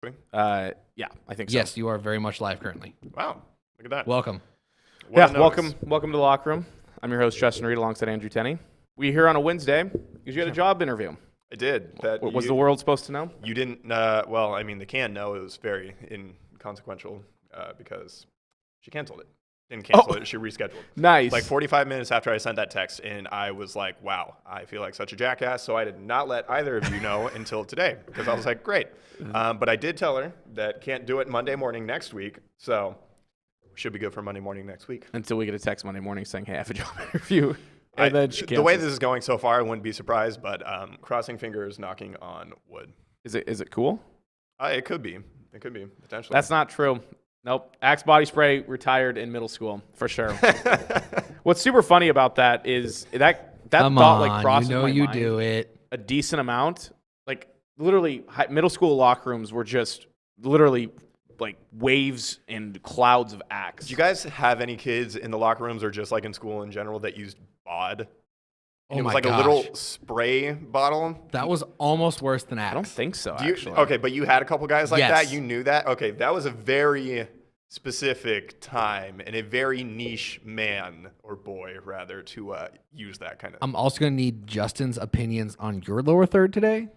Yeah, I think so. Yes, you are very much live currently. Wow, look at that. Welcome. Welcome to the locker room. I'm your host, Justin Reed, alongside Andrew Tenney. We're here on a Wednesday because you had a job interview. I did. What was the world supposed to know? You didn't, well, I mean, they can know. It was very inconsequential because she canceled it. Didn't cancel it. She rescheduled. Nice. Like 45 minutes after I sent that text, and I was like, wow, I feel like such a jackass. So I did not let either of you know until today because I was like, great. But I did tell her that can't do it Monday morning next week. So should be good for Monday morning next week. Until we get a text Monday morning saying, hey, I have a job interview. And then she the way this is going so far, I wouldn't be surprised, but crossing fingers, knocking on wood. Is it cool? It could be. It could be, potentially. That's not true. Nope. Axe body spray retired in middle school, for sure. What's super funny about that is that Come thought on, like crosses you know my you mind do it. a decent amount. Like literally middle school locker rooms were just literally like waves and clouds of Axe. Do you guys have any kids in the locker rooms or just like in school in general that used BOD? Oh it was my like gosh. a little spray bottle. That was almost worse than Axe. I don't think so, Do you, actually. okay, but you had a couple guys like Yes. that? You knew that? Okay, that was a very specific time and a very niche man or boy, rather, to use that kind of. I'm also going to need Justin's opinions on your lower third today.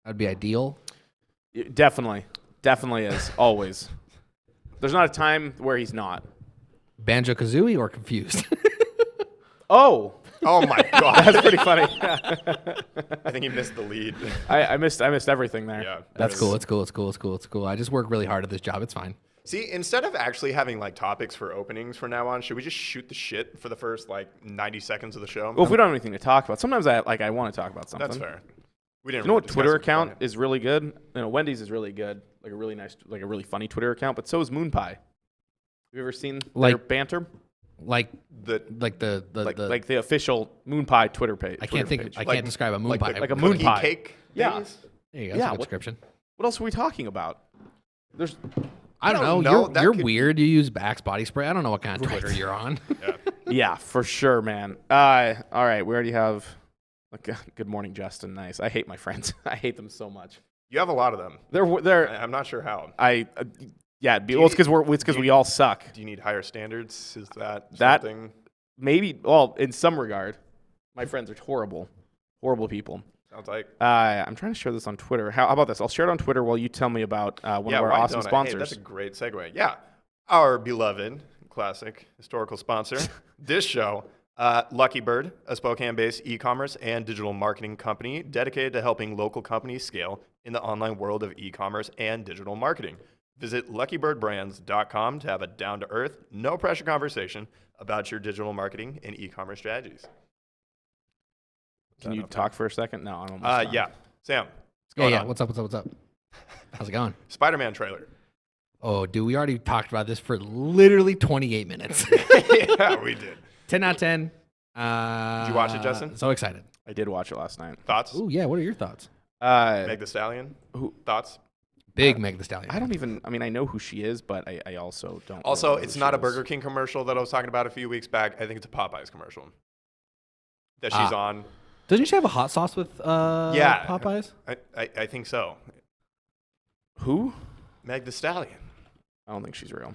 That'd be ideal. Definitely is. Always. There's not a time where he's not. Banjo-Kazooie or Confused? Oh, Oh my God. that's pretty funny. I think he missed the lead. I missed everything there. Yeah. That's cool. It's cool. I just work really hard at this job. It's fine. See, instead of actually having like topics for openings from now on, should we just shoot the shit for the first like 90 seconds of the show? Well, if we don't have anything to talk about, sometimes I want to talk about something. That's fair. We didn't. You know really what discuss Twitter it account beforehand. is really good? You know, Wendy's is really good, like a really nice, like a really funny Twitter account. But so is Moon Pie. Have you ever seen their Like- banter? Like The Like the official Moon Pie Twitter page. I can't Twitter page. can't describe a moon pie. like a moon cookie pie. cake. Yeah. things? There you go. Yeah, That's a good what- description. What else are we talking about? There's I don't don't know. know. That You're could- weird. You use Axe body spray. I don't know what kind of Twitter you're on. yeah, for sure, man. All right, we already have. Good morning, Justin. Nice. I hate my friends. I hate them so much. You have a lot of them. They're. I'm not sure how. Yeah. It's because we all suck. Do you need higher standards? Is that That- something? Maybe. Well, in some regard, my friends are horrible people. Sounds like. I'm trying to share this on Twitter. How about this? I'll share it on Twitter while you tell me about one of our why awesome don't I? Hey, sponsors. that's a great segue. Yeah. Our beloved, classic, historical sponsor, this show, LuckyBird, a Spokane-based e-commerce and digital marketing company dedicated to helping local companies scale in the online world of e-commerce and digital marketing. Visit luckybirdbrands.com to have a down-to-earth, no-pressure conversation about your digital marketing and e-commerce strategies. Can you talk for a second? No, I don't. Yeah. Sam, what's Yeah, going yeah. on? What's up? How's it going? Spider-Man trailer. Oh, dude, we already talked about this for literally 28 minutes. Yeah, we did. 10 out of 10. Did you watch it, Justin? So excited. I did watch it last night. Thoughts? Ooh, yeah. What are your thoughts? Meg the Stallion? Thoughts? Big Meg the Stallion. I don't even. I mean, I know who she is, but I also don't. Also, really know it's who not she a Burger is. King commercial that I was talking about a few weeks back. I think it's a Popeyes commercial that she's on. Doesn't she have a hot sauce with Yeah. Popeyes? I think so. Who? Meg the Stallion. I don't think she's real.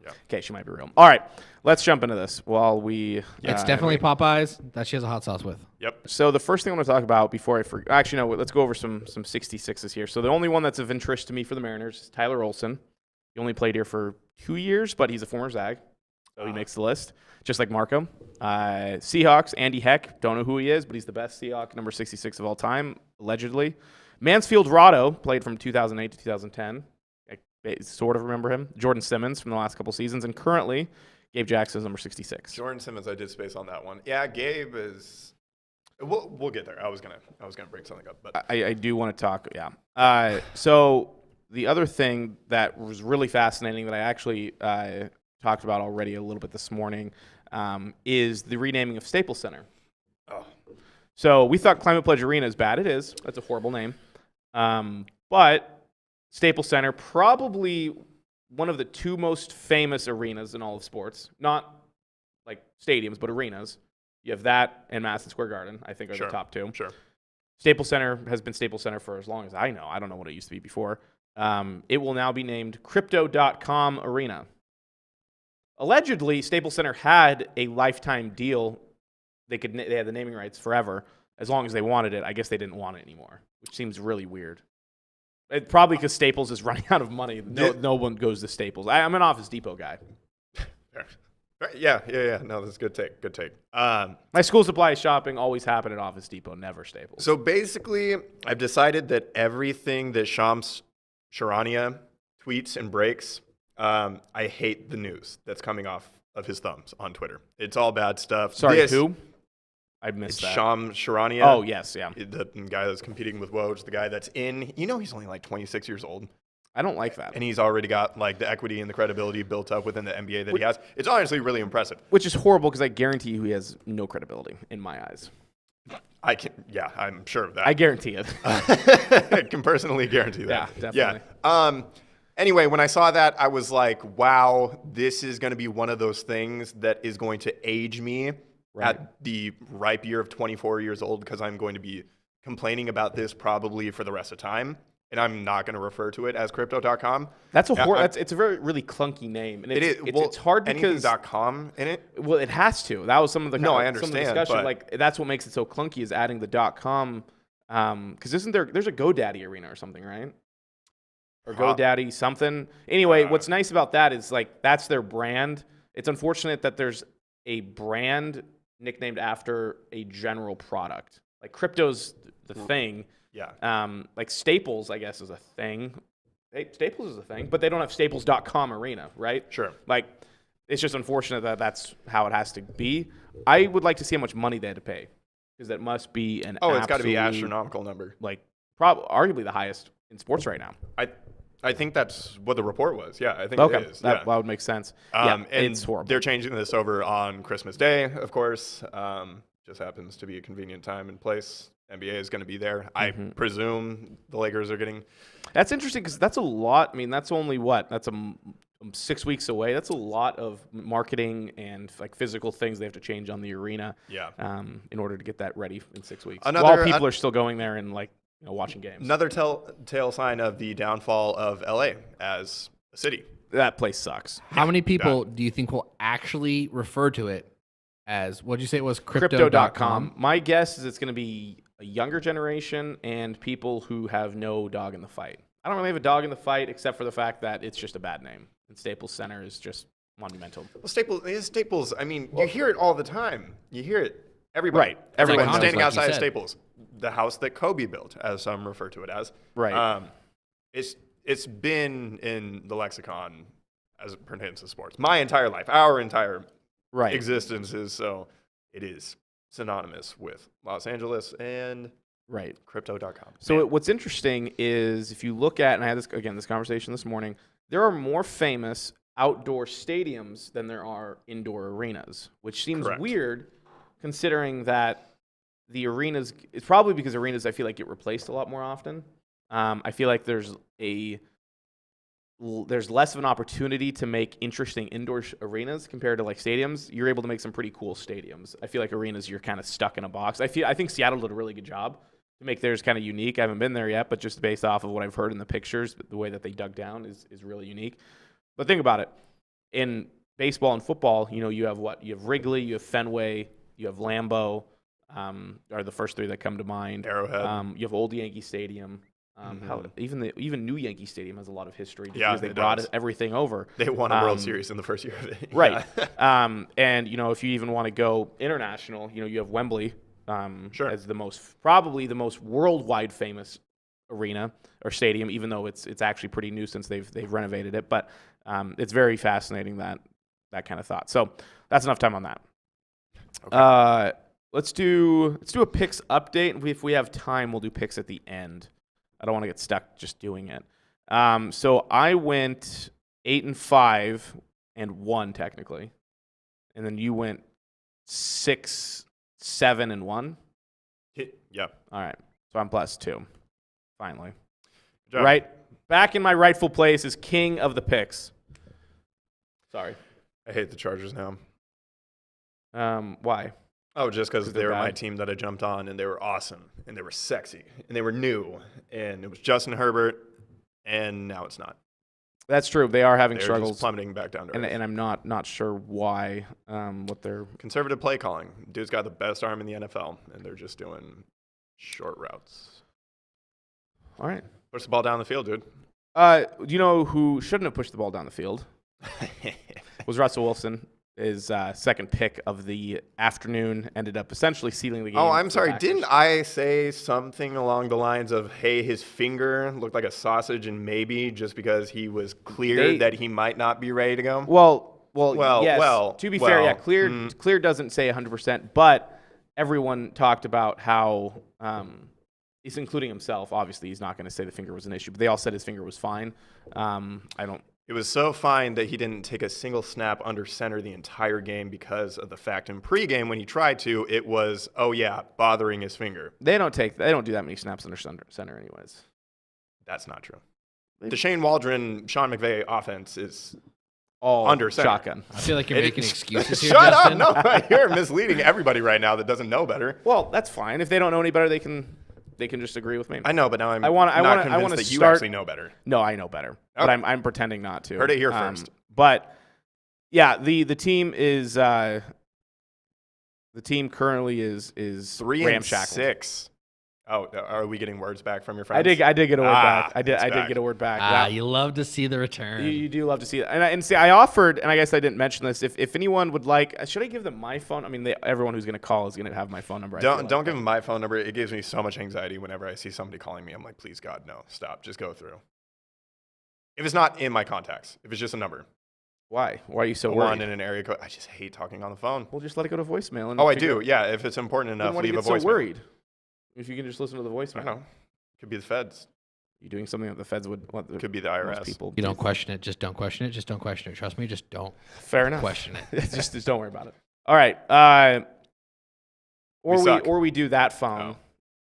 Yeah. Okay, she might be real. All right, let's jump into this while we. It's definitely Popeyes that she has a hot sauce with. Yep. So the first thing I want to talk about before I forget. Actually, no. Let's go over some 66s here. So the only one that's of interest to me for the Mariners is Tyler Olson. He only played here for 2 years, but he's a former Zag, so he makes the list, just like Marco. Seahawks, Andy Heck. Don't know who he is, but he's the best Seahawk, number 66 of all time, allegedly. Mansfield Rado played from 2008 to 2010. I sort of remember him. Jordan Simmons from the last couple seasons, and currently Gabe Jackson's number 66. Jordan Simmons, I did space on that one. Yeah, Gabe is. We'll get there. I was gonna bring something up, but I do want to talk. Yeah. So the other thing that was really fascinating that I actually talked about already a little bit this morning is the renaming of Staples Center. oh, So we thought Climate Pledge Arena is bad. It is. That's a horrible name. But Staples Center, probably one of the two most famous arenas in all of sports. Not like stadiums, but arenas. You have that and Madison Square Garden, I think, are Sure. the top two. sure. Staples Center has been Staples Center for as long as I know. I don't know what it used to be before. It will now be named Crypto.com Arena. Allegedly, Staples Center had a lifetime deal. They had the naming rights forever as long as they wanted it. I guess they didn't want it anymore, which seems really weird. Probably because Staples is running out of money. No one goes to Staples. I'm an Office Depot guy. Yeah. No, that's a good take. Good take. My school supply shopping always happened at Office Depot, never Staples. So basically, I've decided that everything that Shams Charania tweets and breaks, I hate the news that's coming off of his thumbs on Twitter. It's all bad stuff. Sorry, who? I missed that. Shams Charania. Oh, yes, yeah. The guy that's competing with Woj, the guy that's in. He's only like 26 years old. I don't like that. And he's already got like the equity and the crability built up within the NBA that he has. It's honestly really impressive. Which is horrible because I guarantee you he has no credibility in my eyes. I'm sure of that. I guarantee it. I can personally guarantee that. Yeah, definitely. Yeah. Anyway, when I saw that, I was like, wow, this is going to be one of those things that is going to age me at the ripe year of 24 years old, because I'm going to be complaining about this probably for the rest of time. And I'm not going to refer to it as crypto.com. That's it's a really clunky name. And it's hard because .com in it. Well, it has to. That was some of the I understand, some of the discussion. but like that's what makes it so clunky is adding the .com. Because there's a GoDaddy arena or something, right? Or GoDaddy something. Anyway, what's nice about that is like that's their brand. It's unfortunate that there's a brand nicknamed after a general product. Like crypto's the thing. Yeah. Like Staples, I guess, is a thing. Staples is a thing, but they don't have Staples.com arena, right? Sure. Like, it's just unfortunate that that's how it has to be. I would like to see how much money they had to pay, because that must be an it's got to be astronomical number. Like, arguably the highest in sports right now. I think that's what the report was. Yeah, I think it is. That would make sense. And it's horrible. They're changing this over on Christmas Day, of course. Just happens to be a convenient time and place. NBA is going to be there. I presume the Lakers are getting. That's interesting because that's a lot. I mean, that's only what? That's 6 weeks away. That's a lot of marketing and like physical things they have to change on the arena. Yeah. In order to get that ready in 6 weeks. While people are still going there and watching games. Another telltale sign of the downfall of LA as a city. That place sucks. How many people do you think will actually refer to it as, what'd you say it was, Crypto.com? My guess is it's going to be a younger generation and people who have no dog in the fight. I don't really have a dog in the fight except for the fact that it's just a bad name. And Staples Center is just monumental. Well, Staples, I mean, you hear it all the time. You hear it. Everybody. Right. Everyone Like standing like outside you of said. Staples. The house that Kobe built, as some refer to it as. Right. It's been in the lexicon as it pertains to sports. My entire life, our entire existence is so. It is synonymous with Los Angeles and crypto.com. So what's interesting is if you look at, and I had this conversation this morning, there are more famous outdoor stadiums than there are indoor arenas, which seems weird considering that the arenas, it's probably because arenas I feel like get replaced a lot more often. I feel like there's less of an opportunity to make interesting indoor arenas compared to like stadiums. You're able to make some pretty cool stadiums. I feel like arenas, you're kind of stuck in a box. I think Seattle did a really good job to make theirs kind of unique. I haven't been there yet, but just based off of what I've heard in the pictures, the way that they dug down is really unique. But think about it. In baseball and football, you have what? You have Wrigley, you have Fenway, you have Lambeau, are the first three that come to mind. Arrowhead. You have Old Yankee Stadium. Even New Yankee Stadium has a lot of history because they it brought does. everything over. They won a World Series in the first year of it. Right. And if you even want to go international, you have Wembley as probably the most worldwide famous arena or stadium, even though it's actually pretty new since they've renovated it. But it's very fascinating that kind of thought. So that's enough time on that. Okay. Let's do a picks update. If we have time, we'll do picks at the end. I don't want to get stuck just doing it. So I went 8-5 and 1 technically, and then you went 6, 7 and 1. Yep. All right. So I'm +2. Finally. Good job. Right. Back in my rightful place as king of the picks. Sorry. I hate the Chargers now. Why? Oh, just because they they're were my bad? team that I jumped on, and they were awesome, and they were sexy, and they were new, and it was Justin Herbert, and now it's not. That's true. They are having They're struggles, just plummeting back down to earth. and I'm not sure why. What they're Conservative play calling. Dude's got the best arm in the NFL, and they're just doing short routes. all right. Push the ball down the field, dude. Do you know who shouldn't have pushed the ball down the field? Was Russell Wilson. His second pick of the afternoon ended up essentially sealing the game. Oh, I'm for the sorry. Packers. Didn't I say something along the lines of, hey, his finger looked like a sausage and maybe just because he was clear that he might not be ready to go? Well, yes. To be fair, yeah, clear doesn't say 100%, but everyone talked about how he's including himself. Obviously, he's not going to say the finger was an issue, but they all said his finger was fine. It was so fine that he didn't take a single snap under center the entire game because of the fact in pregame when he tried to, it was, oh yeah, bothering his finger. They don't do that many snaps under center anyways. That's not true. The Shane Waldron, Sean McVay offense is all under center. shotgun. I feel like you're making excuses here, Shut Justin. up! No, you're misleading everybody right now that doesn't know better. Well, that's fine. If they don't know any better, they can just agree with me. I know, but now I'm I want convinced to that you start, actually know better. No, I know better, Okay. but I'm pretending not to. Heard it here first. But yeah, the team is the team currently is 3-6. Oh, are we getting words back from your friends? I did get a word back. I did back. get a word back. You love to see the return. You do love to see it. And see, I offered, and I guess I didn't mention this. If anyone would like, should I give them my phone? I mean, everyone who's going to call is going to have my phone number. Don't give them my phone number. It gives me so much anxiety whenever I see somebody calling me. I'm like, please God, no, stop. Just go through. If it's not in my contacts, if it's just a number. Why? Why are you so One worried? in an area code. I just hate talking on the phone. Well, just let it go to voicemail. Oh, I do. Yeah, if it's important enough, Why leave a do you get voicemail. so worried? If you can just listen to the I voicemail. don't know. Could be the feds. You doing something that the feds would want? Could be the most IRS. people. You don't question it. Just don't question it. Just don't question it. Trust me. Just don't Fair enough. question it. just don't worry about it. All right. Or we do that phone. Oh.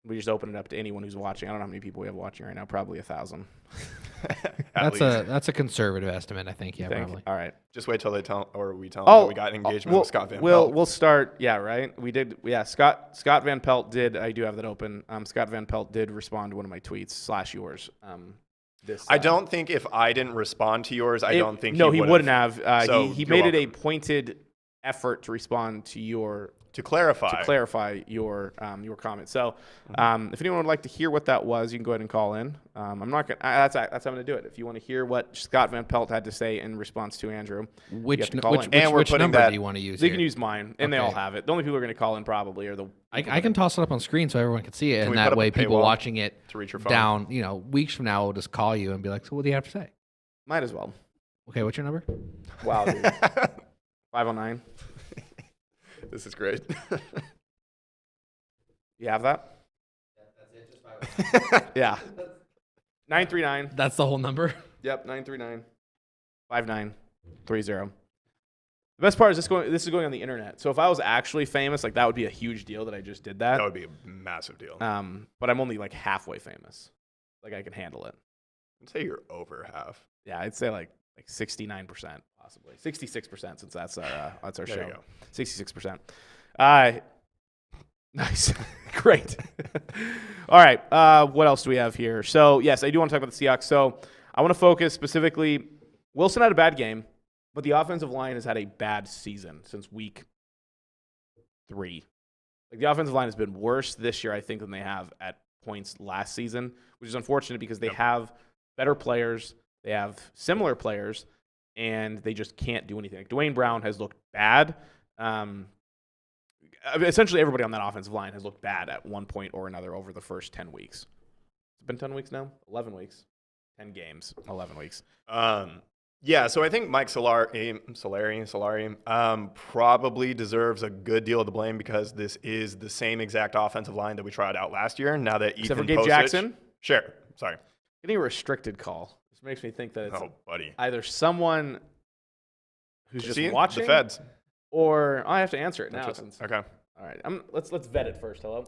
We just open it up to anyone who's watching. I don't know how many people we have watching right now. Probably 1,000. That's a conservative estimate, I think. Yeah, probably. All right. Just wait till we tell them that we got engagement with Scott Van Pelt. We'll start. Yeah, right. We did. Yeah, Scott Van Pelt did. I do have that open. Scott Van Pelt did respond to one of my tweets / yours. I don't think if I didn't respond to yours, I don't think he would've. wouldn't have. So he you're made it a welcome. pointed effort to respond to your. To clarify. your comment. So, if anyone would like to hear what that was, you can go ahead and call in. I'm not gonna. That's how I'm gonna do it. If you want to hear what Scott Van Pelt had to say in response to Andrew, Which call in. And we're which putting number that- do you want to use? They here? can use mine, and they all Okay. have it. The only people who are going to call in probably are the. I can toss it up on screen so everyone can see it, Can and we put that up way a people paywall watching it to reach your phone? down, weeks from now, will just call you and be like, "So what do you have to say?" Might as well. Okay, what's your number? Wow, dude. 509. This is great. You have that? Yeah. 939. That's the whole number. Yep, 939 5930. The best part is this is going on the internet. So if I was actually famous, like that would be a huge deal that I just did that. That would be a massive deal. But I'm only like halfway famous. Like I can handle it. I'd say you're over half. Yeah, I'd say like 69% possibly. 66% since that's our There show. you go. 66%. Nice. Great. All right. What else do we have here? So, yes, I do want to talk about the Seahawks. So, I want to focus specifically. Wilson had a bad game, but the offensive line has had a bad season since week 3. Like, the offensive line has been worse this year, I think, than they have at points last season, which is unfortunate because they have better players, they have similar players, and they just can't do anything. Like, Dwayne Brown has looked bad. Essentially, everybody on that offensive line has looked bad at one point or another over the first 10 weeks. It's been 10 weeks now? 11 weeks. 10 games, 11 weeks. Yeah, so I think Mike Solari probably deserves a good deal of the blame because this is the same exact offensive line that we tried out last year. Now that Except for Ethan Gabe Posich, Jackson? Sure, sorry. Getting a restricted call. This makes me think that it's buddy. either someone who's just watching the feds, or I have to answer it now. Okay. All right. Let's vet it first. Hello.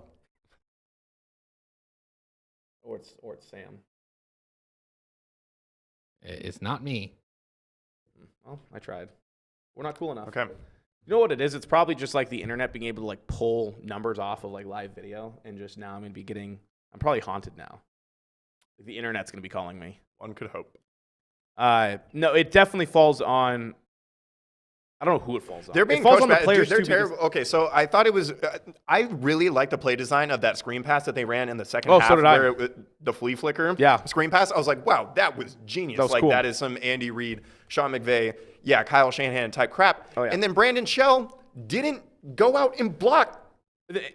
Or it's Sam. It's not me. Well, I tried. We're not cool enough. Okay. You know what it is? It's probably just like the internet being able to like pull numbers off of like live video, and just now I'm probably haunted now. The internet's gonna be calling me. One could hope. No, it definitely falls on. I don't know who it falls on. They're being it falls coached on the bad. players Dude, they're too, terrible. Okay, so I thought it was. I really liked the play design of that screen pass that they ran in the second half. So did I. Where the flea flicker screen pass. I was like, wow, that was genius. That was cool. That is some Andy Reid, Sean McVay, Kyle Shanahan type crap. Oh, yeah. And then Brandon Shell didn't go out and block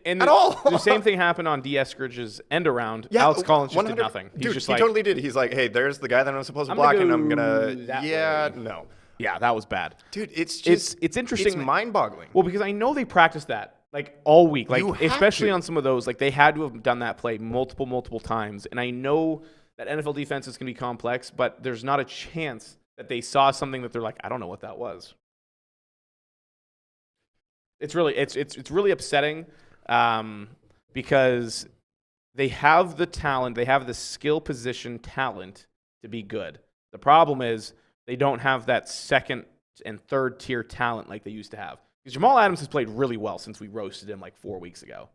and at all. The same thing happened on D. Eskridge's end around. Alex Collins just did nothing. Dude, he totally did. He's like, hey, there's the guy that I'm supposed to block, and I'm gonna. No. Yeah, that was bad. Dude, it's just it's interesting. It's mind-boggling. Well, because I know they practiced that like all week, like You have especially to. on some of those, like they had to have done that play multiple times. And I know that NFL defense is going to be complex, but there's not a chance that they saw something that they're like, I don't know what that was. It's really upsetting because they have the talent, they have the skill position talent to be good. The problem is they don't have that second and third tier talent like they used to have. Because Jamal Adams has played really well since we roasted him like 3 weeks ago.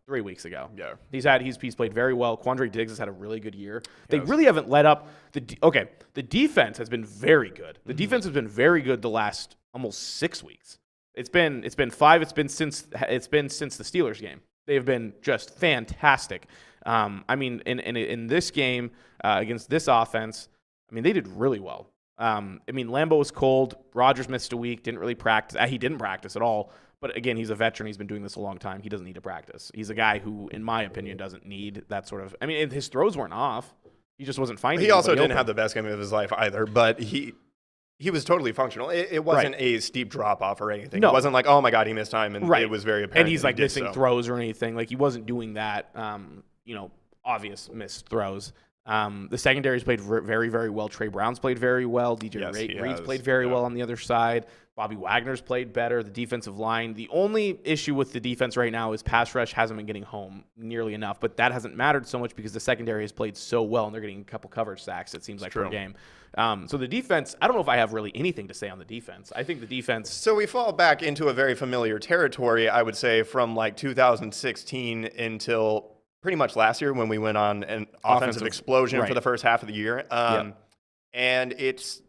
Yeah. He's played very well. Quandre Diggs has had a really good year. They really haven't let up. The defense has been very good. The defense has been very good the last almost 6 weeks. It's been five. It's been since the Steelers game. They've been just fantastic. I mean, in this game against this offense, I mean, they did really well. I mean, Lambeau was cold. Rodgers missed a week, didn't really practice. He didn't practice at all. But again, he's a veteran. He's been doing this a long time. He doesn't need to practice. He's a guy who, in my opinion, doesn't need that sort of. I mean, his throws weren't off. He just wasn't finding. He also didn't open. have the best game of his life either. But he was totally functional. It wasn't a steep drop off or anything. No. It wasn't like, oh my God, he missed time, and it was very apparent. And he's like missing throws or anything. Like he wasn't doing that. Obvious missed throws. The secondaries played very, very well. Trey Brown's played very well. DJ Reed's played very well on the other side. Bobby Wagner's played better. The defensive line. The only issue with the defense right now is pass rush hasn't been getting home nearly enough. But that hasn't mattered so much because the secondary has played so well, and they're getting a couple coverage sacks, it seems like, per game. So the defense, I don't know if I have really anything to say on the defense. I think the defense. So we fall back into a very familiar territory, I would say, from like 2016 until pretty much last year when we went on an offensive explosion for the first half of the year. And it's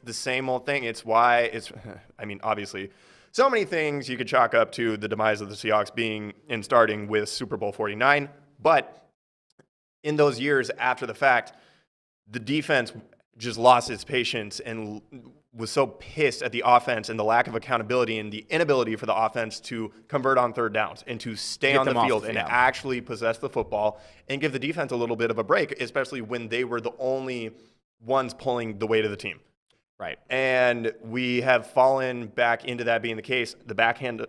the same old thing. It's why I mean, obviously, so many things you could chalk up to the demise of the Seahawks being and starting with Super Bowl 49. But in those years after the fact, the defense just lost its patience and was so pissed at the offense and the lack of accountability and the inability for the offense to convert on third downs and to stay on the field and actually possess the football and give the defense a little bit of a break, especially when they were the only ones pulling the weight of the team. Right. And we have fallen back into that being the case. The backside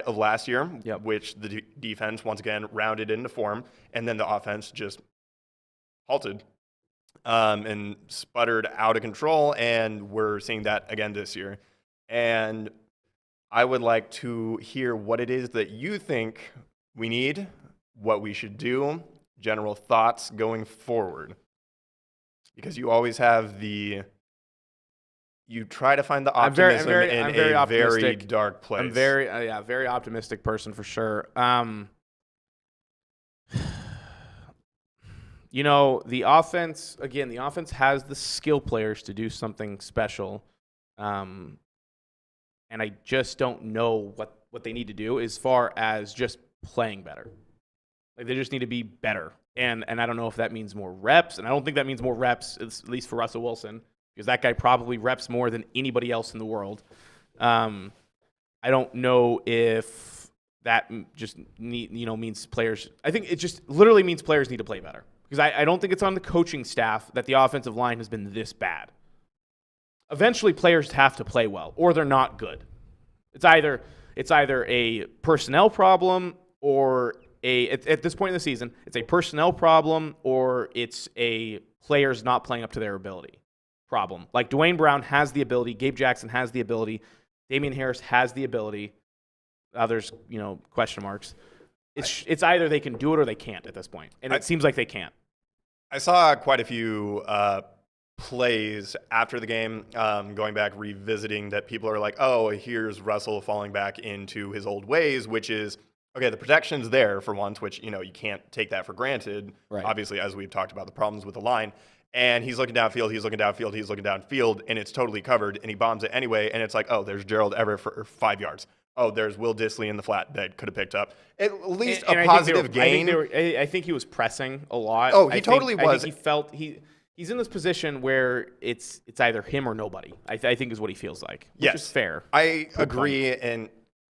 of last year, which the defense once again rounded into form, and then the offense just halted and sputtered out of control, and we're seeing that again this year. And I would like to hear what it is that you think we need, what we should do, general thoughts going forward. Because you always have you try to find the optimism in a very dark place. I'm very optimistic person for sure. The offense has the skill players to do something special. And I just don't know what they need to do as far as just playing better. Like they just need to be better. And I don't know if that means more reps, and I don't think that means more reps, at least for Russell Wilson, because that guy probably reps more than anybody else in the world. I don't know if that just means players. I think it just literally means players need to play better, because I don't think it's on the coaching staff that the offensive line has been this bad. Eventually, players have to play well, or they're not good. It's either a personnel problem or at this point in the season, it's a personnel problem or it's a players not playing up to their ability problem. Like Dwayne Brown has the ability, Gabe Jackson has the ability, Damian Harris has the ability. Others, question marks. It's either they can do it or they can't at this point, and it seems like they can't. I saw quite a few plays after the game, going back, revisiting that people are like, oh, here's Russell falling back into his old ways, which is, okay, the protection's there for once, which, you can't take that for granted. Right. Obviously, as we've talked about the problems with the line. And he's looking downfield, he's looking downfield, and it's totally covered, and he bombs it anyway, and it's like, oh, there's Gerald Everett for 5 yards. Oh, there's Will Dissly in the flat that could have picked up at least a positive gain. I think he was pressing a lot. Oh, he totally was. I think he felt he's in this position where it's either him or nobody. I think is what he feels like. Which is fair. I agree, and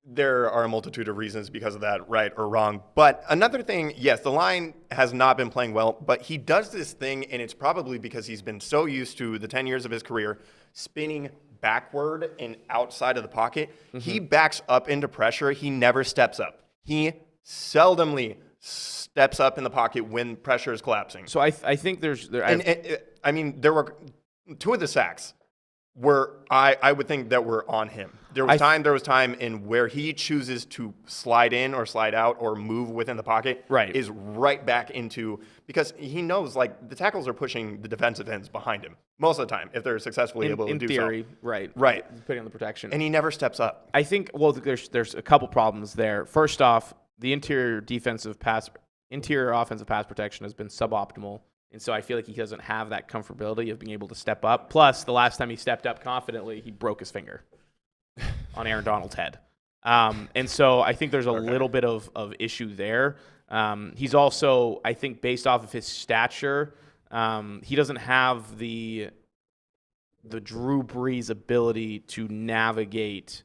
there are a multitude of reasons because of that, right or wrong. But another thing, yes, the line has not been playing well, but he does this thing, and it's probably because he's been so used to the 10 years of his career spinning backward and outside of the pocket. Mm-hmm. He backs up into pressure. He never steps up. He seldomly steps up in the pocket when pressure is collapsing. So I think there were 2 of the sacks where I would think that were on him. There was time in where he chooses to slide in or slide out or move within the pocket. Right. Is right back into, because he knows like the tackles are pushing the defensive ends behind him most of the time if they're successfully able to do so. In theory, right. Putting on the protection. And he never steps up. I think there's a couple problems there. First off, the interior offensive pass protection has been suboptimal. And so I feel like he doesn't have that comfortability of being able to step up. Plus, the last time he stepped up confidently, he broke his finger on Aaron Donald's head. And so I think there's a little bit of issue there. He's also, I think, based off of his stature, he doesn't have the Drew Brees ability to navigate,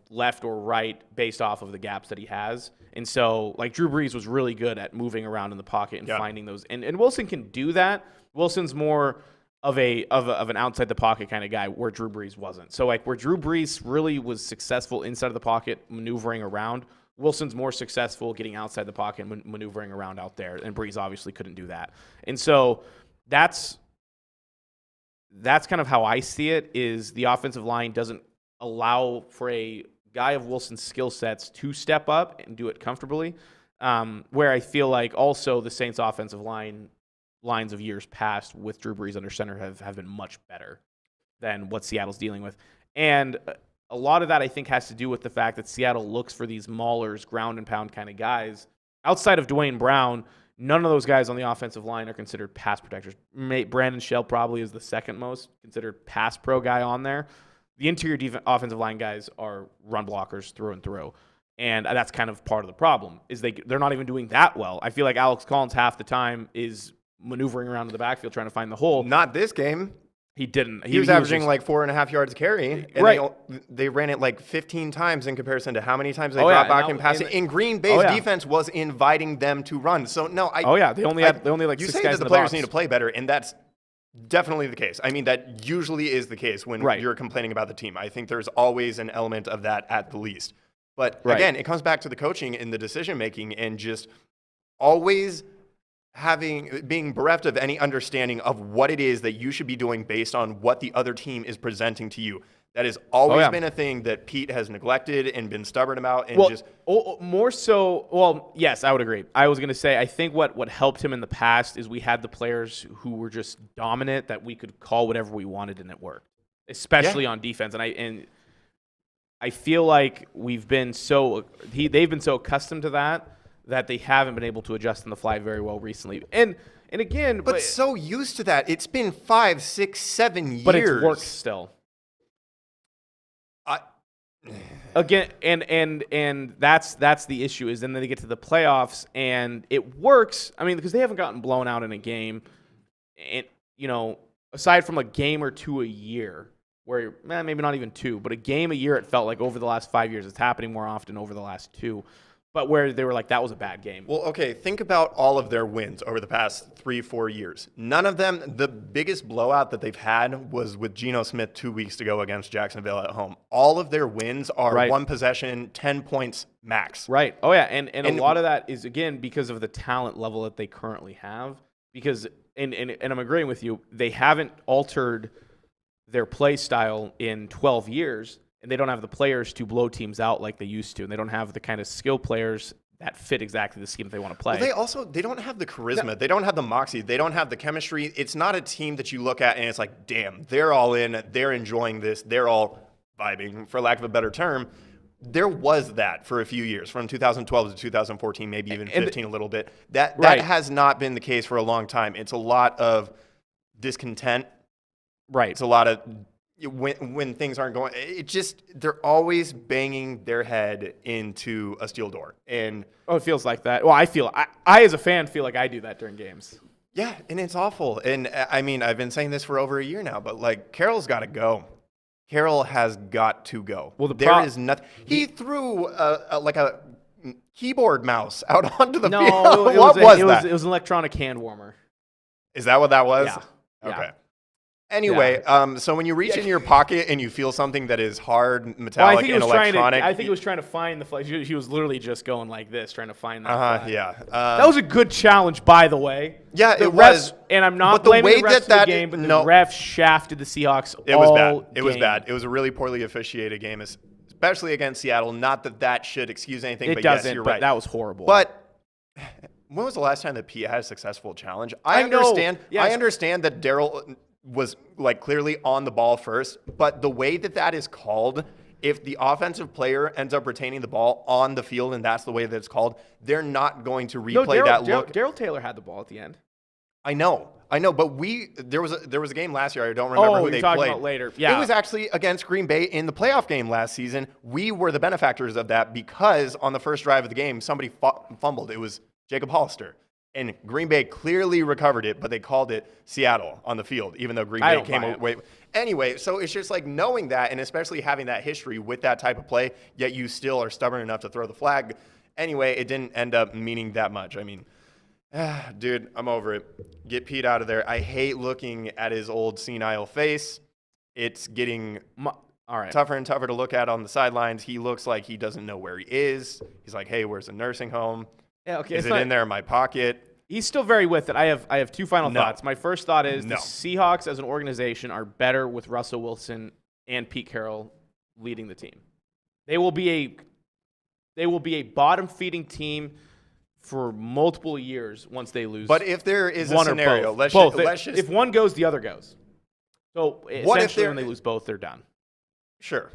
left or right based off of the gaps that he has. And so, like, Drew Brees was really good at moving around in the pocket and finding those. And Wilson can do that. Wilson's more of an outside the pocket kind of guy, where Drew Brees wasn't. So, like, where Drew Brees really was successful inside of the pocket, maneuvering around, Wilson's more successful getting outside the pocket and maneuvering around out there. And Brees obviously couldn't do that. And so that's kind of how I see it, is the offensive line doesn't allow for a guy of Wilson's skill sets to step up and do it comfortably, where I feel like also the Saints' offensive lines of years past with Drew Brees under center have been much better than what Seattle's dealing with. And a lot of that, I think, has to do with the fact that Seattle looks for these maulers, ground and pound kind of guys. Outside of Dwayne Brown, none of those guys on the offensive line are considered pass protectors. Brandon Shell probably is the second most considered pass pro guy on there. The interior offensive line guys are run blockers through and through. And that's kind of part of the problem, is they're not even doing that well. I feel like Alex Collins half the time is maneuvering around in the backfield trying to find the hole. Not this game. He didn't. He was averaging like 4.5 yards a carry. And right. They ran it like 15 times in comparison to how many times they dropped back and passed it. And Green Bay's defense was inviting them to run. So, no. They only like 6 guys in the box. You say that the players need to play better, and that's definitely the case. I mean, that usually is the case when you're complaining about the team. I think there's always an element of that at the least. But again, it comes back to the coaching and the decision making, and just always being bereft of any understanding of what it is that you should be doing based on what the other team is presenting to you. That has always been a thing that Pete has neglected and been stubborn about. And more so, yes, I would agree. I was going to say, I think what helped him in the past is we had the players who were just dominant, that we could call whatever we wanted and it worked, especially on defense. And I feel like they've been so accustomed to that they haven't been able to adjust on the fly very well recently. And again, but so used to that. It's been 5, 6, 7 years. But it's worked still. Again, and that's the issue, is then they get to the playoffs and it works. I mean, because they haven't gotten blown out in a game, and aside from a game or two a year, where maybe not even 2, but a game a year, it felt like over the last 5 years. It's happening more often over the last 2. But where they were like, that was a bad game. Well, okay, think about all of their wins over the past 3-4 years. None of them, the biggest blowout that they've had was with Geno Smith 2 weeks ago against Jacksonville at home. All of their wins are one possession, 10 points max. Right. Oh, yeah. And a lot of that is, again, because of the talent level that they currently have. Because, and I'm agreeing with you, they haven't altered their play style in 12 years. And they don't have the players to blow teams out like they used to. And they don't have the kind of skill players that fit exactly the scheme that they want to play. Well, they don't have the charisma. They don't have the moxie. They don't have the chemistry. It's not a team that you look at and it's like, damn, they're all in. They're enjoying this. They're all vibing, for lack of a better term. There was that for a few years, from 2012 to 2014, maybe even 15 a little bit. That has not been the case for a long time. It's a lot of discontent. Right. It's a lot of when things aren't going. They're always banging their head into a steel door. And it feels like that. Well, I as a fan feel like I do that during games. Yeah, and it's awful. And I mean, I've been saying this for over a year now, but like Carroll's got to go. Carroll has got to go. Well, there is nothing. He threw a keyboard mouse out onto the field. What was that? It was an electronic hand warmer. Is that what that was? Yeah. Okay. Yeah. Anyway, so when you reach in your pocket and you feel something that is hard, metallic, and electronic. I think he was trying to find the flag. He was literally just going like this, trying to find that flag. Yeah. That was a good challenge, by the way. Yeah, the it refs, was. And I'm not blaming the refs of the game, but the refs shafted the Seahawks all game. It was bad. It was a really poorly officiated game, especially against Seattle. Not that should excuse anything, but yes, you're right. That was horrible. But when was the last time that Pete had a successful challenge? I understand that Daryl was like clearly on the ball first, but the way that is called, if the offensive player ends up retaining the ball on the field and that's the way that it's called, they're not going to replay that look. Daryl Taylor had the ball at the end. I know, but there was a game last year. I don't remember who they played. About later. Yeah. It was actually against Green Bay in the playoff game last season. We were the benefactors of that because on the first drive of the game, somebody fumbled. It was Jacob Hollister. And Green Bay clearly recovered it, but they called it Seattle on the field, even though Green Bay came away. Anyway, so it's just like knowing that, and especially having that history with that type of play, yet you still are stubborn enough to throw the flag. Anyway, it didn't end up meaning that much. I mean, dude, I'm over it. Get Pete out of there. I hate looking at his old senile face. It's getting tougher and tougher to look at on the sidelines. He looks like he doesn't know where he is. He's like, hey, where's the nursing home? Yeah, okay. Is it in there in my pocket? He's still very with it. I have two final thoughts. My first thought is the Seahawks as an organization are better with Russell Wilson and Pete Carroll leading the team. They will be a bottom-feeding team for multiple years once they lose. But if there is a scenario, let's just if one goes, the other goes. So essentially, when they lose both, they're done. Sure.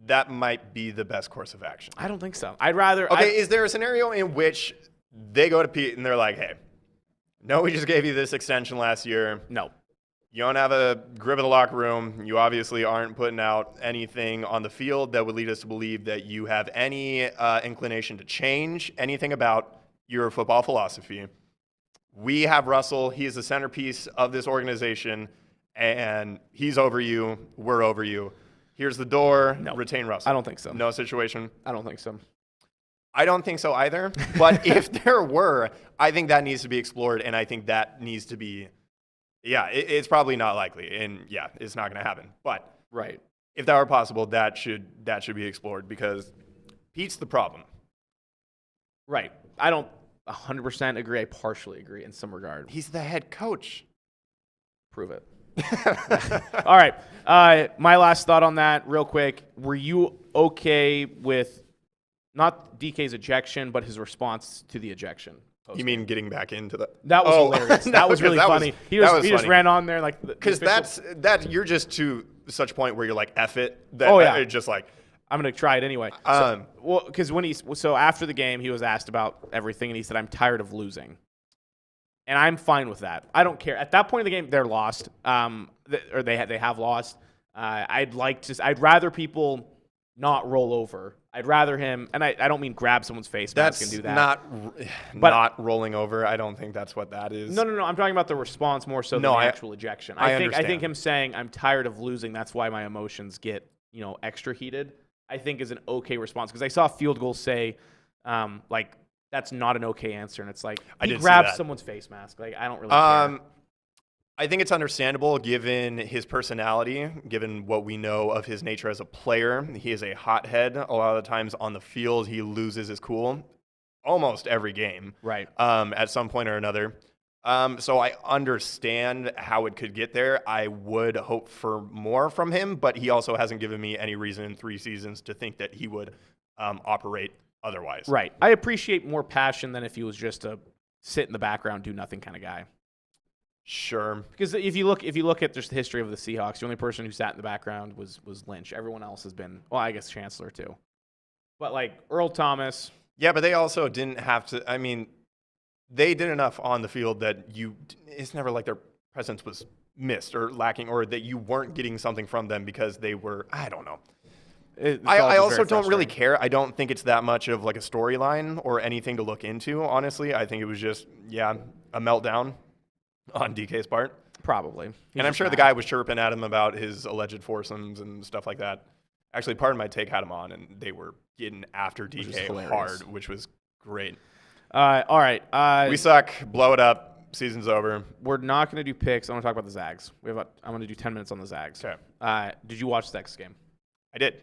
That might be the best course of action. I don't think so. I'd rather. Okay, is there a scenario in which they go to Pete and they're like, hey, no, we just gave you this extension last year. No. You don't have a grip of the locker room. You obviously aren't putting out anything on the field that would lead us to believe that you have any inclination to change anything about your football philosophy. We have Russell. He is the centerpiece of this organization, and he's over you. We're over you. Here's the door. No. Retain Russell. I don't think so. No situation. I don't think so. I don't think so either. But if there were, I think that needs to be explored, and I think that needs to be, it's probably not likely, and it's not going to happen. But if that were possible, that should be explored because Pete's the problem. Right. I don't 100% agree. I partially agree in some regard. He's the head coach. Prove it. All right. My last thought on that, real quick. Were you okay with not DK's ejection, but his response to the ejection? You mean getting back into the? That was hilarious. That was really funny. He just ran on there like because that's you're just to such a point where you're like F it. Just like I'm gonna try it anyway. Because after the game he was asked about everything and he said I'm tired of losing. And I'm fine with that. I don't care. At that point in the game, they're lost, or they have lost. I'd rather people not roll over. I'd rather him, and I don't mean grab someone's face mask and do that. Not rolling over. I don't think that's what that is. No. I'm talking about the response more so than the actual ejection. I think him saying I'm tired of losing. That's why my emotions get extra heated. I think is an okay response because I saw field goals say that's not an okay answer. And it's like, he grabs someone's face mask. Like, I don't really care. I think it's understandable given his personality, given what we know of his nature as a player. He is a hothead. A lot of the times on the field, he loses his cool almost every game. Right. At some point or another. So I understand how it could get there. I would hope for more from him, but he also hasn't given me any reason in 3 seasons to think that he would operate otherwise. Right. I appreciate more passion than if he was just a sit in the background, do nothing kind of guy. Sure. Because if you look at just the history of the Seahawks, the only person who sat in the background was Lynch. Everyone else has been, well, I guess Chancellor too. But like Earl Thomas. Yeah, but they also didn't have to. I mean, they did enough on the field that it's never like their presence was missed or lacking, or that you weren't getting something from them because they were, I don't know. I also don't really care. I don't think it's that much of like a storyline or anything to look into, honestly. I think it was just, a meltdown on DK's part. Probably. And I'm sure the guy was chirping at him about his alleged foursomes and stuff like that. Actually, part of my take had him on, and they were getting after DK hard, which was great. All right. We suck. Blow it up. Season's over. We're not going to do picks. I want to talk about the Zags. I'm going to do 10 minutes on the Zags. Okay. Did you watch the Zags game? I did.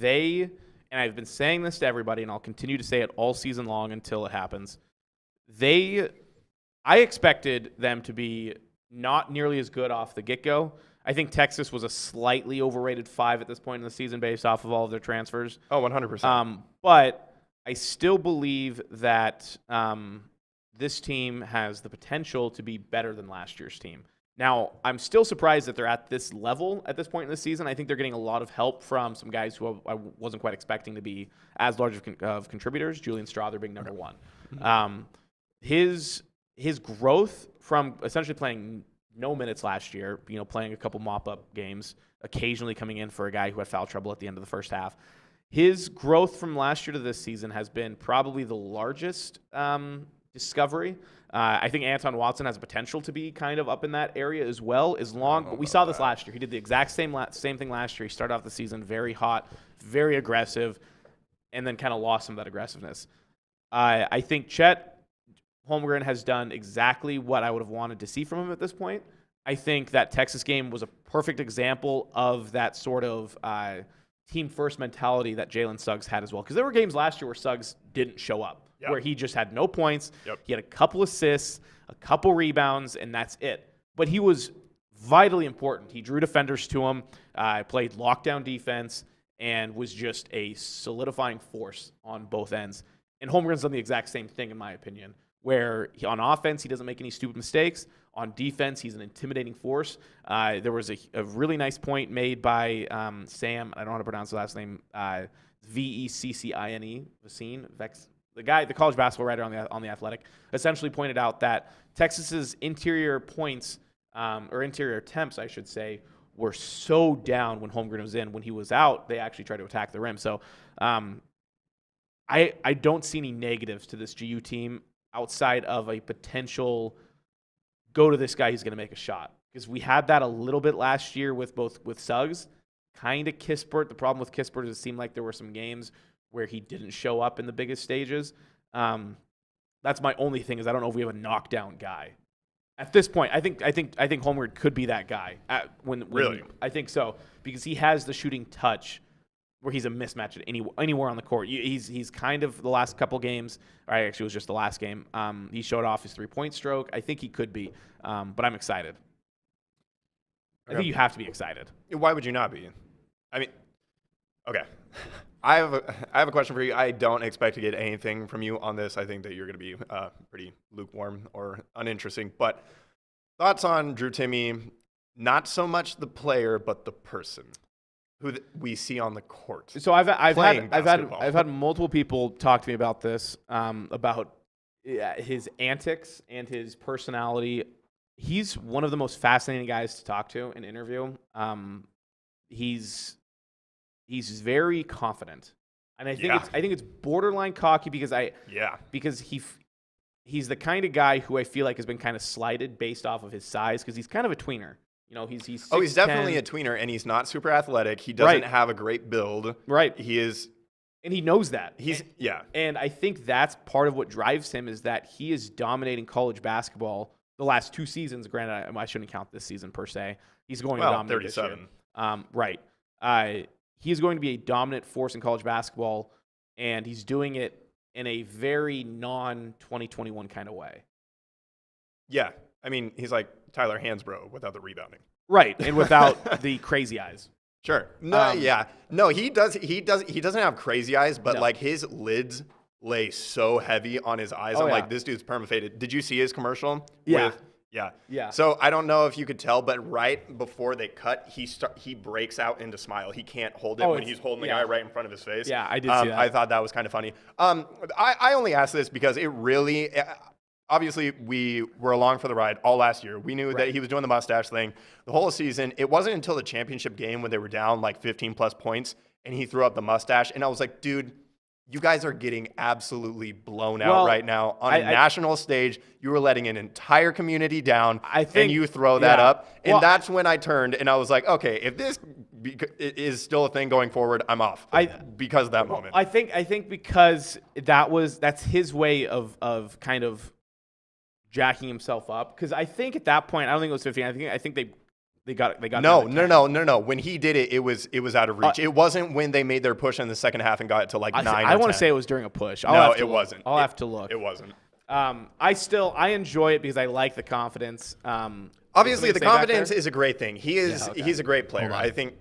And I've been saying this to everybody, and I'll continue to say it all season long until it happens. I expected them to be not nearly as good off the get-go. I think Texas was a slightly overrated 5 at this point in the season based off of all of their transfers. Oh, 100%. But I still believe that this team has the potential to be better than last year's team. Now, I'm still surprised that they're at this level at this point in the season. I think they're getting a lot of help from some guys who I wasn't quite expecting to be as large of contributors, Julian Strother being number one. His growth from essentially playing no minutes last year, playing a couple mop-up games, occasionally coming in for a guy who had foul trouble at the end of the first half. His growth from last year to this season has been probably the largest discovery. I think Anton Watson has potential to be kind of up in that area as well. But we saw this last year. He did the exact same thing last year. He started off the season very hot, very aggressive, and then kind of lost some of that aggressiveness. I think Chet Holmgren has done exactly what I would have wanted to see from him at this point. I think that Texas game was a perfect example of that sort of team-first mentality that Jalen Suggs had as well. Because there were games last year where Suggs didn't show up. Yep. Where he just had no points. Yep. He had a couple assists, a couple rebounds, and that's it. But he was vitally important. He drew defenders to him, played lockdown defense, and was just a solidifying force on both ends. And Holmgren's done the exact same thing, in my opinion, where on offense, he doesn't make any stupid mistakes. On defense, he's an intimidating force. There was a really nice point made by Sam, I don't know how to pronounce the last name, Veccine, Vecine, the college basketball writer on the Athletic, essentially pointed out that Texas's interior points, or interior attempts, I should say, were so down when Holmgren was in. When he was out, they actually tried to attack the rim. So I don't see any negatives to this GU team outside of a potential go to this guy, he's going to make a shot. Because we had that a little bit last year with Suggs, kind of Kispert. The problem with Kispert is it seemed like there were some games where he didn't show up in the biggest stages. That's my only thing is I don't know if we have a knockdown guy. At this point, I think Holmgren could be that guy. Really? I think so because he has the shooting touch where he's a mismatch at anywhere on the court. He's kind of the last couple games. Or actually, it was just the last game. He showed off his 3-point stroke. I think he could be, but I'm excited. I think you have to be excited. Why would you not be? I mean, okay. I have a question for you. I don't expect to get anything from you on this. I think that you're going to be pretty lukewarm or uninteresting. But thoughts on Drew Timme, not so much the player, but the person who we see on the court. So I've had multiple people talk to me about this, about his antics and his personality. He's one of the most fascinating guys to talk to and interview. He's very confident, and I think it's borderline cocky because he's the kind of guy who I feel like has been kind of slighted based off of his size because he's kind of a tweener. He's 6'10". He's definitely a tweener, and he's not super athletic. He doesn't have a great build. Right. He is, and he knows that. And I think that's part of what drives him is that he is dominating college basketball the last 2 seasons. Granted, I shouldn't count this season per se. He's going to dominate 37. He is going to be a dominant force in college basketball, and he's doing it in a very non-2021 kind of way. Yeah. I mean, he's like Tyler Hansbrough without the rebounding. Right, and without the crazy eyes. Sure. No, yeah. No, he doesn't have crazy eyes, but No. like his lids lay so heavy on his eyes. I'm yeah. like, this dude's perma-faded. Did you see his commercial? Yeah. Yeah. So I don't know if you could tell, but right before they cut, he breaks out into smile. He can't hold it when he's holding the guy right in front of his face. Yeah, I did see that. I thought that was kind of funny. I only asked this because it really, obviously we were along for the ride all last year. We knew that he was doing the mustache thing the whole season. It wasn't until the championship game when they were down like 15 plus points and he threw up the mustache. And I was like, dude, you guys are getting absolutely blown out right now on a national stage. You were letting an entire community down, and you throw that up. And that's when I turned and I was like, okay, if this is still a thing going forward, I'm off because of that moment. I think because that's his way of kind of jacking himself up. Because I think at that point, I don't think it was 15. I think they got No. When he did it, it was out of reach. It wasn't when they made their push in the second half and got it to like 9 I want to say it was during a push. It wasn't. I'll have to look. It wasn't. I enjoy it because I like the confidence. Obviously, the confidence is a great thing. He's a great player. I think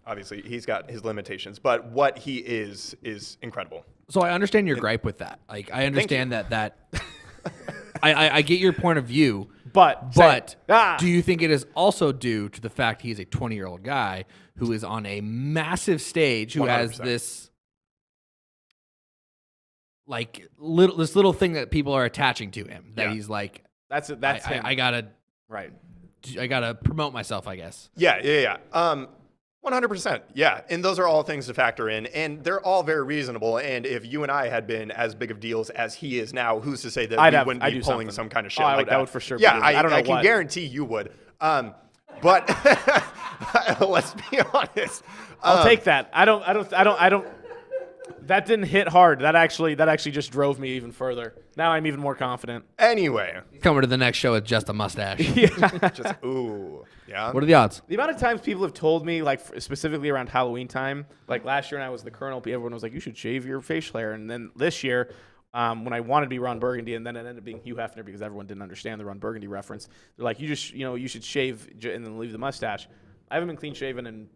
obviously he's got his limitations, but what he is incredible. So I understand your gripe with that. Like I understand that I get your point of view. But do you think it is also due to the fact he is a 20-year-old guy who is on a massive stage, who 100%. Has this like little thing that people are attaching to him that he's like, that's him. I gotta promote myself, I guess. Yeah. 100%. Yeah. And those are all things to factor in. And they're all very reasonable. And if you and I had been as big of deals as he is now, who's to say that we wouldn't be pulling some kind of shit like that? I would for sure. Yeah, I can guarantee you would. But let's be honest. I'll take that. I don't. That didn't hit hard. That actually just drove me even further. Now I'm even more confident. Anyway, coming to the next show with just a mustache. Yeah. What are the odds? The amount of times people have told me, like specifically around Halloween time, like last year when I was the Colonel, everyone was like, "You should shave your facial hair." And then this year, when I wanted to be Ron Burgundy, and then it ended up being Hugh Hefner because everyone didn't understand the Ron Burgundy reference. They're like, "You should shave and then leave the mustache." I haven't been clean shaven in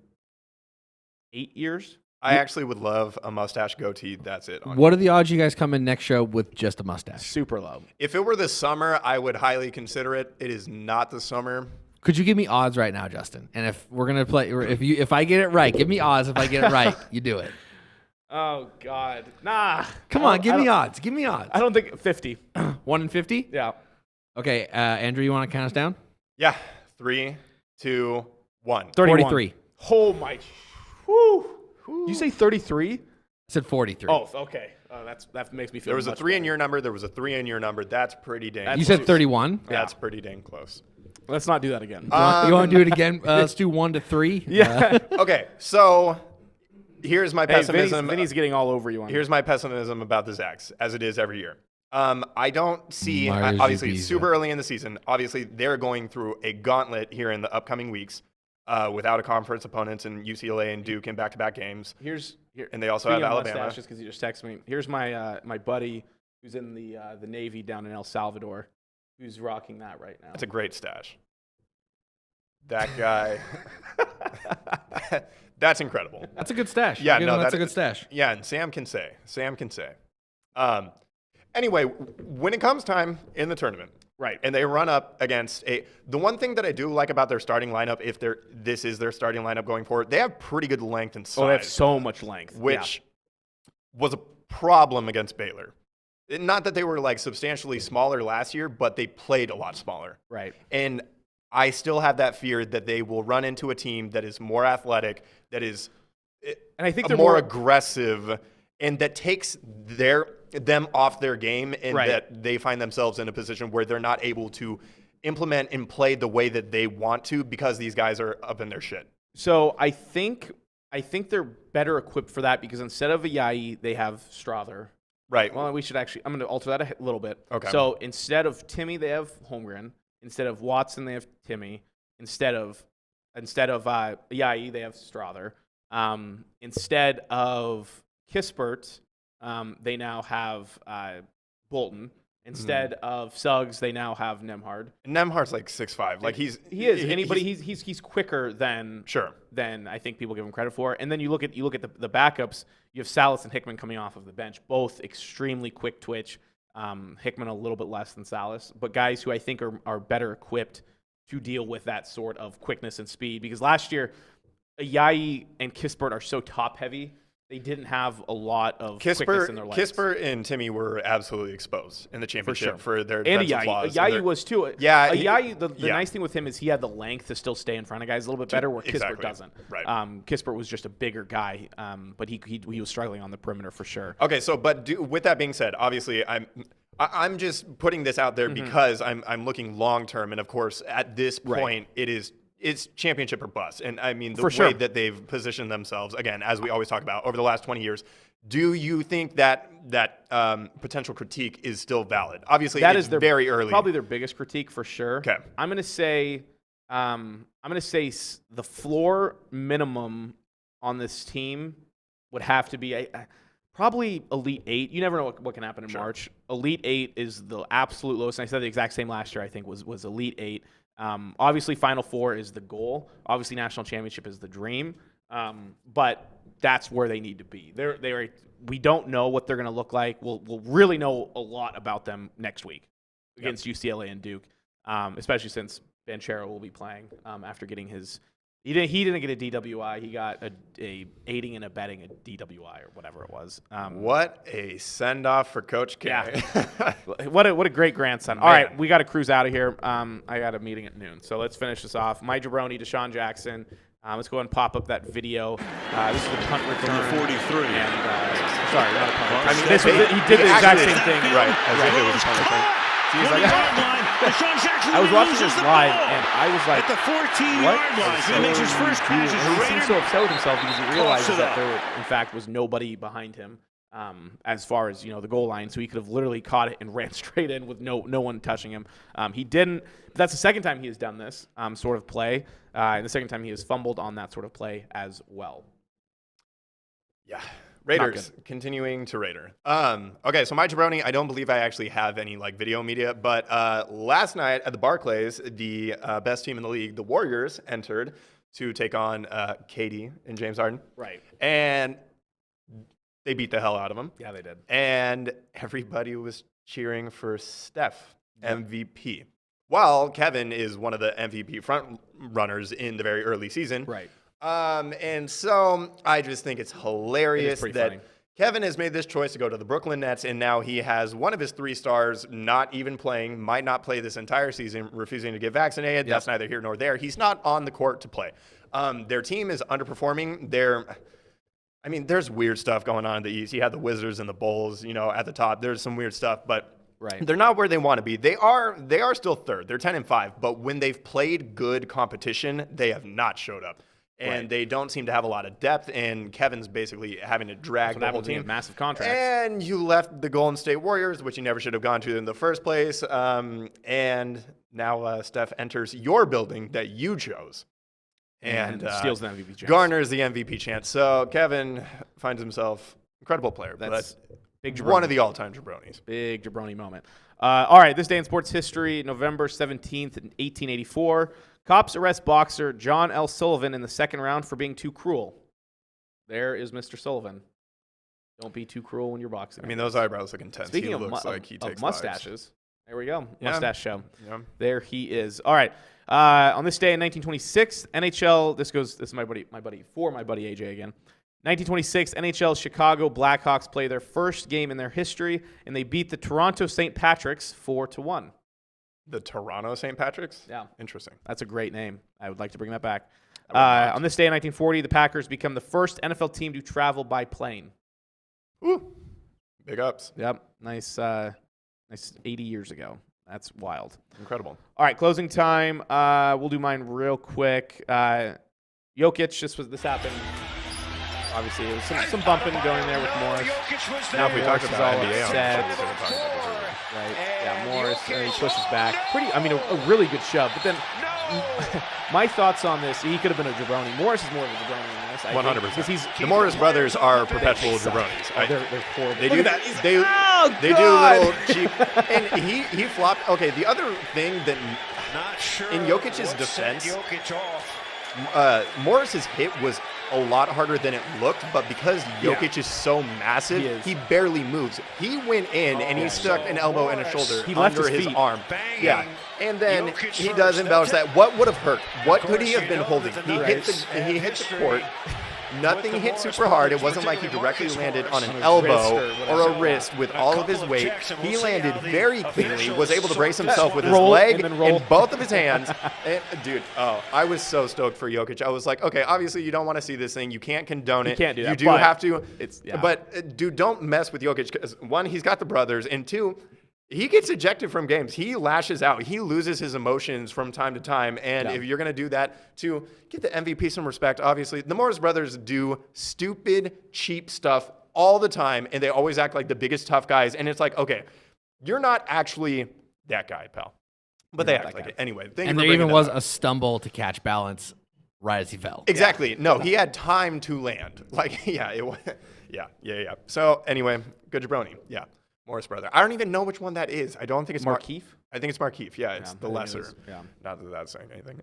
8 years. I actually would love a mustache goatee. That's it. What are the odds you guys come in next show with just a mustache? Super low. If it were the summer, I would highly consider it. It is not the summer. Could you give me odds right now, Justin? And if we're gonna play, if I get it right, give me odds. If I get it right, you do it. Oh God, nah. Come on, give me odds. Give me odds. I don't think 50. 1 in 50. Yeah. Okay, Andrew, you want to count us down? Yeah. 3, 2, 1. 43. Oh my. Whew. Did you say 33? I said 43. Oh, okay. That makes me feel. There was a 3 better. in your number. There was a 3 in your number. That's pretty dang. You said 31. That's pretty dang close. Let's not do that again. You want to do it again? Let's do 1 to 3. Yeah. Okay. So here's my pessimism. Vinny's getting all over you on. Here's my pessimism about the Zags, as it is every year. I don't see. Obviously, it's super early in the season. Obviously, they're going through a gauntlet here in the upcoming weeks. Without a conference opponents in UCLA and Duke in back-to-back games. And they also have Alabama. Just because you just texted me. Here's my my buddy who's in the Navy down in El Salvador, who's rocking that right now. That's a great stash. That guy. That's incredible. That's a good stash. Yeah, that's a good stash. Yeah, and Sam can say. Anyway, when it comes time in the tournament, right, and they run up against the one thing that I do like about their starting lineup, if this is their starting lineup going forward, they have pretty good length and size. Oh, they have so much length, which was a problem against Baylor. Not that they were like substantially smaller last year, but they played a lot smaller. Right. And I still have that fear that they will run into a team that is more athletic, that is, and I think they're more aggressive, and that takes them off their game, and that they find themselves in a position where they're not able to implement and play the way that they want to because these guys are up in their shit. So I think they're better equipped for that because instead of a Yai, they have Strother. Right. Well, we should actually. I'm going to alter that a little bit. Okay. So instead of Timmy, they have Holmgren. Instead of Watson, they have Timmy. Instead of Yai, they have Strother. Instead of Kispert, they now have Bolton. Instead of Suggs, they now have Nemhard. Nemhard's like 6'5". Like he's quicker than sure than I think people give him credit for. And then you look at the backups. You have Salas and Hickman coming off of the bench, both extremely quick twitch. Hickman a little bit less than Salas, but guys who I think are better equipped to deal with that sort of quickness and speed. Because last year, Ayayi and Kispert are so top heavy. They didn't have a lot of quickness in their legs. Kispert and Timmy were absolutely exposed in the championship for their and defensive flaws. Ayayi was too. Yeah. Ayayi, the nice thing with him is he had the length to still stay in front of guys a little bit better, where Kispert doesn't. Right. Kispert was just a bigger guy, but he was struggling on the perimeter for sure. Okay, so with that being said, obviously I'm just putting this out there because I'm looking long term, and of course at this point it's championship or bust. And I mean, the way that they've positioned themselves, again, as we always talk about, over the last 20 years, do you think that potential critique is still valid? Obviously, it's very early. Probably their biggest critique for sure. Okay. I'm going to say the floor minimum on this team would have to be probably Elite 8. You never know what can happen in March. Elite 8 is the absolute lowest. And I said the exact same last year, I think, was Elite 8. Obviously, Final Four is the goal. Obviously, National Championship is the dream. But that's where they need to be. We don't know what they're going to look like. We'll really know a lot about them next week against UCLA and Duke, especially since Banchero will be playing after getting his. He didn't get a DWI. He got a aiding and abetting a DWI or whatever it was. What a send off for Coach K. Yeah. what a great grandson. All right, we got to cruise out of here. I got a meeting at noon, so let's finish this off. My jabroni, Deshaun Jackson. Let's go ahead and pop up that video. This is the punt return. From the 43. And, sorry, not a punt return. I mean, he did the exact same thing. Right. As if it was a punt return. I was watching this live, and I was like, at the 14-yard line, he makes his first pass as a He Raider. seemed so upset with himself because he realizes that there, in fact, was nobody behind him as far as the goal line, so he could have literally caught it and ran straight in with no one touching him. He didn't. But that's the second time he has done this sort of play, and the second time he has fumbled on that sort of play as well. Yeah. Raiders, continuing to Raider. Okay, so my jabroni, I don't believe I actually have any video media, but last night at the Barclays, the best team in the league, the Warriors, entered to take on KD and James Harden. Right. And they beat the hell out of them. Yeah, they did. And everybody was cheering for Steph, MVP. While Kevin is one of the MVP front runners in the very early season. Right. And so I just think it's hilarious that funny. Kevin has made this choice to go to the Brooklyn Nets, and now he has one of his 3 stars not even playing, might not play this entire season, refusing to get vaccinated. Yep. That's neither here nor there. He's not on the court to play. Their team is underperforming. There's weird stuff going on in the East. You have the Wizards and the Bulls, at the top. There's some weird stuff, but they're not where they want to be. They are still third. They're 10-5, but when they've played good competition, they have not showed up. And they don't seem to have a lot of depth, and Kevin's basically having to drag the whole team. Massive contracts. And you left the Golden State Warriors, which you never should have gone to in the first place. And now Steph enters your building that you chose. And steals the MVP chance. Garners the MVP chance. So Kevin finds himself incredible player. That's big one of the all-time jabronis. Big jabroni moment. All right, this day in sports history, November 17th, 1884. Cops arrest boxer John L. Sullivan in the second round for being too cruel. There is Mr. Sullivan. Don't be too cruel when you're boxing. Those eyebrows look intense. Speaking he of looks like he takes mustaches, lives. There we go. Yeah. Mustache show. Yeah. There he is. All right. On this day in 1926, NHL. This is my buddy AJ again. 1926, NHL Chicago Blackhawks play their first game in their history, and they beat the Toronto St. Patrick's 4-1. The Toronto St. Patrick's? Yeah. Interesting. That's a great name. I would like to bring that back. On this day in 1940, the Packers become the first NFL team to travel by plane. Woo. Big ups. Yep. Nice 80 years ago. That's wild. Incredible. All right, closing time. We'll do mine real quick. Jokic, this happened. Obviously, it was some bumping going there with Morris. Now, if we talked about NBA, right? Yeah, Morris, he pushes back. A really good shove. But then, my thoughts on this, he could have been a jabroni. Morris is more of a jabroni than honest. 100%. The Morris brothers are perpetual jabronis. They're horrible. They do that. They do little cheap. And he flopped. Okay, the other thing that in Jokic's defense, Morris's hit was a lot harder than it looked, but because Jokic is so massive, he barely moves. He went in and he stuck an elbow and a shoulder under his arm. Yeah. And then he does embellish that. What would have hurt? What could he have been holding? He hit the court. Nothing hit super hard. It wasn't like he directly landed on an elbow or a wrist with all of his weight. He landed very cleanly, was able to brace himself with his leg and both of his hands. And, dude, I was so stoked for Jokic. I was like, okay, obviously you don't want to see this thing. You can't condone it. You can't do that. You do have to. But, dude, don't mess with Jokic because, one, he's got the brothers, and two, he gets ejected from games. He lashes out. He loses his emotions from time to time. And if you're going to do that, to get the MVP some respect, obviously, the Morris brothers do stupid, cheap stuff all the time. And they always act like the biggest tough guys. And it's like, okay, you're not actually that guy, pal. But they act like it. Anyway, and there even was a stumble to catch balance right as he fell. Exactly. No, he had time to land. Like, yeah. So anyway, good jabroni. Yeah. Morris brother. I don't even know which one that is. I don't think it's Markeith. I think it's Markeith. Yeah, it's the lesser. Yeah. Not that that's saying anything.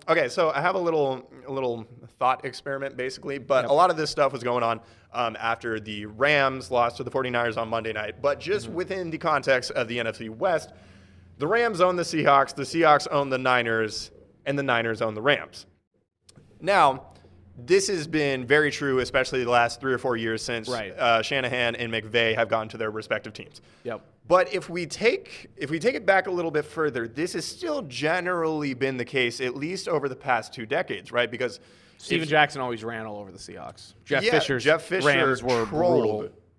Okay, so I have a little thought experiment basically, but a lot of this stuff was going on after the Rams lost to the 49ers on Monday night. But just within the context of the NFC West, the Rams own the Seahawks own the Niners, and the Niners own the Rams. Now, this has been very true, especially the last 3 or 4 years since Shanahan and McVay have gone to their respective teams. Yep. But if we take it back a little bit further, this has still generally been the case, at least over the past 2 decades, right? Because Steven Jackson always ran all over the Seahawks. Jeff Fisher Rams were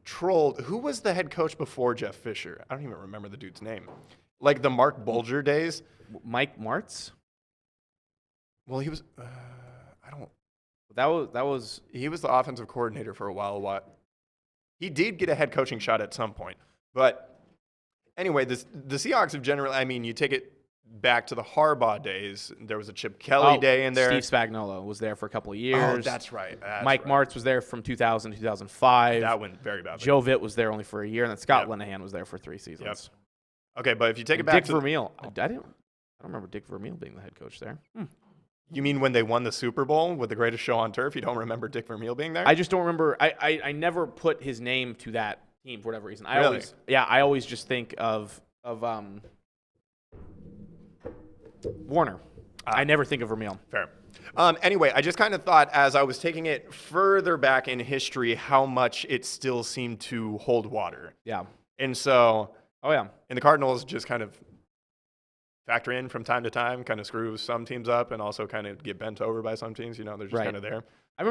trolled. Who was the head coach before Jeff Fisher? I don't even remember the dude's name. Like the Mark Bulger days. Mike Martz? Well, he was. That was he was the offensive coordinator for a while. He did get a head coaching shot at some point. But anyway, the Seahawks have generally, I mean, you take it back to the Harbaugh days. There was a Chip Kelly day in there. Steve Spagnuolo was there for a couple of years. Oh, that's right. Mike Martz was there from 2000 to 2005. That went very badly. Joe Vitt was there only for a year, and then Scott Linehan was there for 3 seasons. Yep. Okay, but if you take it back to Vermeil. I don't remember Dick Vermeil being the head coach there. You mean when they won the Super Bowl with the greatest show on turf? You don't remember Dick Vermeil being there? I just don't remember. I never put his name to that team for whatever reason. I always just think of Warner. I never think of Vermeil. Fair. Anyway, I just kind of thought as I was taking it further back in history how much it still seemed to hold water. Yeah. And so, and the Cardinals just kind of factor in from time to time, kind of screw some teams up and also kind of get bent over by some teams. You know, they're just kind of there. I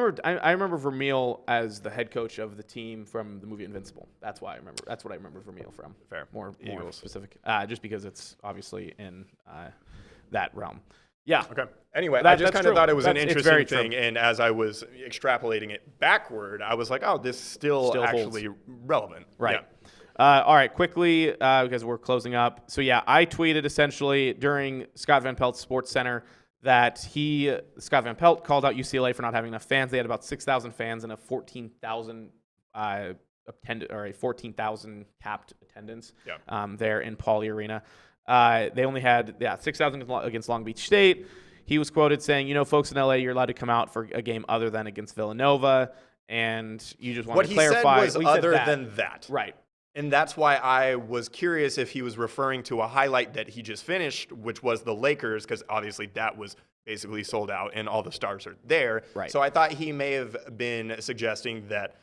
remember Vermeil as the head coach of the team from the movie Invincible. That's why I remember. That's what I remember Vermeil from. Fair. More specific. Just because it's obviously in that realm. Yeah. Okay. Anyway, I just kind of thought it was an interesting thing, and as I was extrapolating it backward, I was like, oh, this still actually holds. Relevant. Right. Yeah. All right, quickly, because we're closing up. So, I tweeted essentially during Scott Van Pelt's Sports Center that Scott Van Pelt called out UCLA for not having enough fans. They had about 6,000 fans and a 14,000 capped attendance there in Pauley Arena. They only had 6,000 against Long Beach State. He was quoted saying, folks in LA, you're allowed to come out for a game other than against Villanova, and you just want to clarify. What he said was other than that. Right. And that's why I was curious if he was referring to a highlight that he just finished, which was the Lakers, because obviously that was basically sold out and all the stars are there. Right. So I thought he may have been suggesting that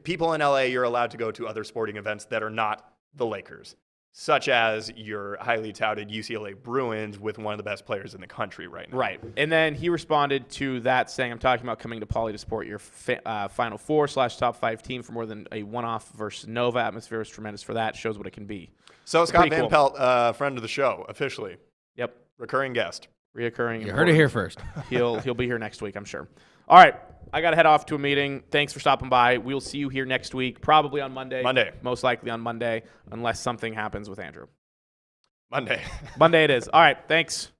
people in LA, you're allowed to go to other sporting events that are not the Lakers, such as your highly touted UCLA Bruins with one of the best players in the country right now. Right. And then he responded to that saying, I'm talking about coming to Pauley to support your Final Four / top 5 team for more than a one-off versus Nova. Atmosphere is tremendous for that. Shows what it can be. So Scott Van Pelt, friend of the show, officially. Yep. Recurring guest. Reoccurring. You heard it here first. He'll be here next week, I'm sure. All right. I got to head off to a meeting. Thanks for stopping by. We'll see you here next week, probably on Monday. Most likely on Monday, unless something happens with Andrew. Monday it is. All right. Thanks.